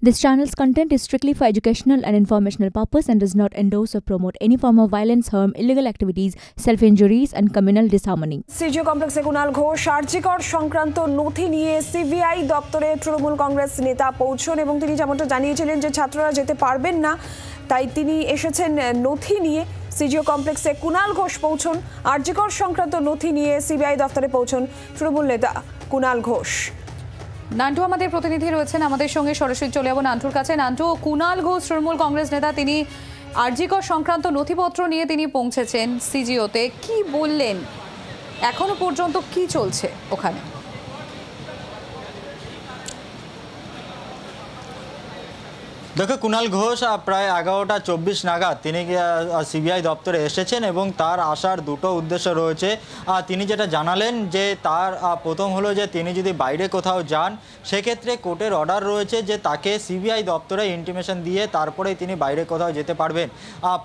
This channel's content is strictly for educational and informational purpose and does not endorse or promote any form of violence, harm, illegal activities, self-injuries and communal disharmony. CGO কমপ্লেক্সে কুণাল ঘোষ আরজিকর সংক্রান্ত নথি নিয়ে CBI দপ্তরে তৃণমূল কংগ্রেস নেতা পৌঁছন এবং তিনি যেমনটা জানিয়েছিলেন যে ছাত্ররা যেতে পারবেন না, তাই তিনি এসেছেন নথি নিয়ে। সিজিও কমপ্লেক্সে কুণাল ঘোষ পৌঁছন, আরজিকর সংক্রান্ত নথি নিয়ে সিবিআই দপ্তরে পৌঁছন তৃণমূল নেতা কুণাল ঘোষ। নান্টু আমাদের প্রতিনিধি রয়েছেন আমাদের সঙ্গে, সরাসরি চলে যাবো নান্টুর কাছে। নান্টু, কুণাল ঘোষ তৃণমূল কংগ্রেস নেতা, তিনি আরজিকর সংক্রান্ত নথিপত্র নিয়ে তিনি পৌঁছেছেন সিজিওতে। কি বললেন, এখনো পর্যন্ত কি চলছে ওখানে? দেখো, কুণাল ঘোষ প্রায় 11টা 24 নাগাদ তিনি সিবিআই দপ্তরে এসেছেন এবং তার আসার দুটো উদ্দেশ্য রয়েছে। তিনি যেটা জানালেন যে তার প্রথম হলো যে তিনি যদি বাইরে কোথাও যান সেক্ষেত্রে কোর্টের অর্ডার রয়েছে যে তাকে সিবিআই দপ্তরে ইন্টিমেশন দিয়ে তারপরেই তিনি বাইরে কোথাও যেতে পারবেন।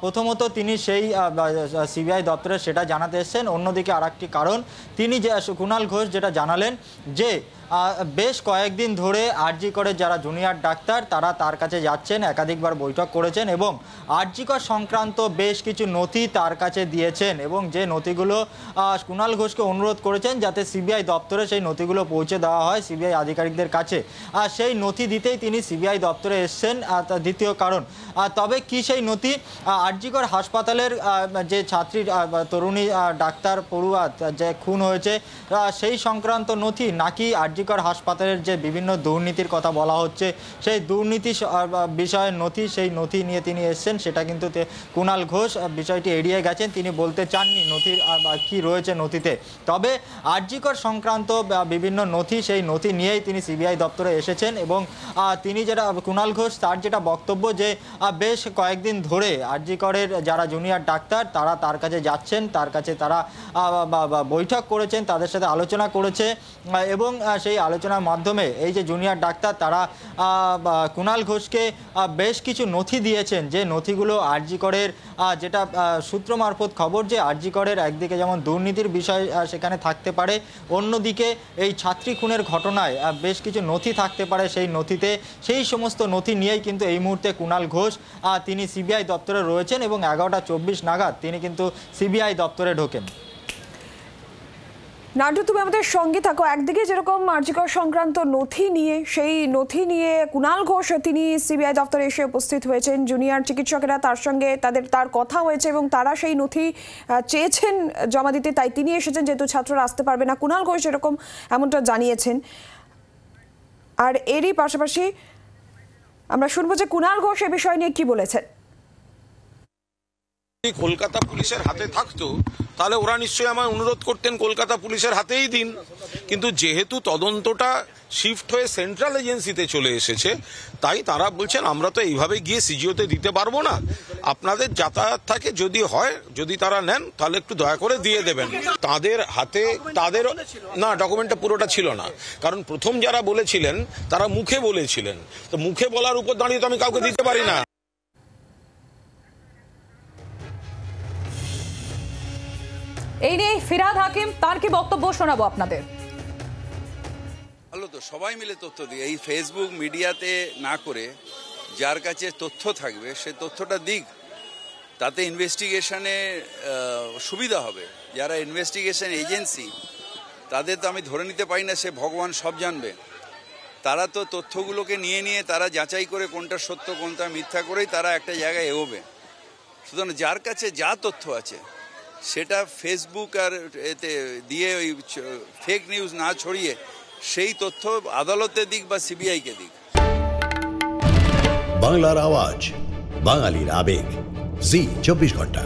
প্রথমত তিনি সেই সিবিআই দপ্তরে সেটা জানাতে এসেছেন। অন্যদিকে আরেকটি কারণ, তিনি যে কুণাল ঘোষ যেটা জানালেন যে বেশ কয়েকদিন ধরে আরজিকরের যারা জুনিয়র ডাক্তার তারা তার কাছে যাচ্ছেন, একাধিকবার বৈঠক করেছেন এবং আরজিকর সংক্রান্ত বেশ কিছু নথি তার কাছে দিয়েছেন এবং যে নথিগুলো কুণাল ঘোষকে অনুরোধ করেছেন যাতে সিবিআই দপ্তরে সেই নথিগুলো পৌঁছে দেওয়া হয় সিবিআই আধিকারিকদের কাছে। আর সেই নথি দিতেই তিনি সিবিআই দপ্তরে এসছেন। দ্বিতীয় কারণ, তবে কি সেই নথি? আরজিকর হাসপাতালের যে ছাত্রী তরুণী ডাক্তার পড়ুয়া যে খুন হয়েছে সেই সংক্রান্ত নথি, নাকি আরজিকর হাসপাতালের যে বিভিন্ন দুর্নীতির কথা বলা হচ্ছে সেই দুর্নীতি বিষয়ের নথি, সেই নথি নিয়ে তিনি এসেছেন। সেটা কিন্তু কুণাল ঘোষ বিষয়টি এড়িয়ে গেছেন, তিনি বলতে চাননি নথির কি রয়েছে নথিতে। তবে আরজিকর সংক্রান্ত বিভিন্ন নথি, সেই নথি নিয়েই তিনি সিবিআই দপ্তরে এসেছেন এবং তিনি যেটা কুণাল ঘোষ তার যেটা বক্তব্য যে বেশ কয়েকদিন ধরে আরজিকরের যারা জুনিয়র ডাক্তার তারা তার কাছে যাচ্ছেন, তার কাছে তারা বৈঠক করেছেন, তাদের সাথে আলোচনা করেছে এবং সেই আলোচনার মাধ্যমে এই যে জুনিয়র ডাক্তার তারা কুণাল ঘোষকে বেশ কিছু নথি দিয়েছেন, যে নথিগুলো আরজিকরের যেটা সূত্র মারফত খবর যে আরজিকরের একদিকে যেমন দুর্নীতির বিষয় সেখানে থাকতে পারে, অন্যদিকে এই ছাত্রী খুনের ঘটনায় বেশ কিছু নথি থাকতে পারে সেই নথিতে। সেই সমস্ত নথি নিয়েই কিন্তু এই মুহূর্তে কুণাল ঘোষ তিনি সিবিআই দপ্তরে রয়েছেন এবং 11টা 24 নাগাদ তিনি কিন্তু সিবিআই দপ্তরে ঢোকেন। নান্টু, তুমি আমাদের সঙ্গে থাকো। একদিকে যেরকম আরজিকর সংক্রান্ত নথি নিয়ে, সেই নথি নিয়ে কুণাল ঘোষ তিনি সিবিআই দপ্তরে এসে উপস্থিত হয়েছেন, জুনিয়র চিকিৎসকেরা তার সঙ্গে তার কথা হয়েছে এবং তারা সেই নথি চেয়েছেন জমা দিতে, তাই তিনি এসেছেন যেহেতু ছাত্ররা আসতে পারবে না। কুণাল ঘোষ এরকম এমনটা জানিয়েছেন। আর এরই পাশাপাশি আমরা শুনবো যে কুণাল ঘোষ এ বিষয় নিয়ে কি বলেছেন। কলকাতা পুলিশের হাতে থাকতো তাহলে ওরা নিশ্চয়ই আমার অনুরোধ করতেন কলকাতা পুলিশের হাতেই দিন, কিন্তু যেহেতু তদন্তটা শিফট হয়ে সেন্ট্রাল এজেন্সিতে চলে এসেছে তাই তারা বলছেন আমরা তো এইভাবে গিয়ে সিজিওতে দিতে পারবো না, আপনাদের যাতায়াত থাকে যদি হয়, যদি তারা নেন তাহলে একটু দয়া করে দিয়ে দেবেন। তাদের হাতে তাদের না ডকুমেন্টটা পুরোটা ছিল না, কারণ প্রথম যারা বলেছিলেন তারা মুখে বলেছিলেন, তো মুখে বলার উপর দাঁড়িয়ে তো আমি কাউকে দিতে পারি না। এই নিয়ে ফিরহাদ হাকিম, তার কি বক্তব্য শোনাবো আপনাদের। ভালো তো, সবাই মিলে তথ্য দিই, এই ফেসবুক মিডিয়াতে না করে যার কাছে তথ্য থাকবে সে তথ্যটা দিক, তাতে ইনভেস্টিগেশনে সুবিধা হবে। যারা ইনভেস্টিগেশন এজেন্সি তাদের তো আমি ধরে নিতে পারি না সে ভগবান সব জানবে, তারা তো তথ্যগুলোকে নিয়ে নিয়ে তারা যাচাই করে কোনটা সত্য কোনটা মিথ্যা করেই তারা একটা জায়গায় এগোবে। সুতরাং যার কাছে যা তথ্য আছে সেটা ফেসবুক আর এতে দিয়ে ওই ফেক নিউজ না ছড়িয়ে সেই তথ্য আদালতে দিক বা সিবিআইকে দিক। বাংলার আওয়াজ, বাঙালির আবেগ, জি 24 ঘন্টা।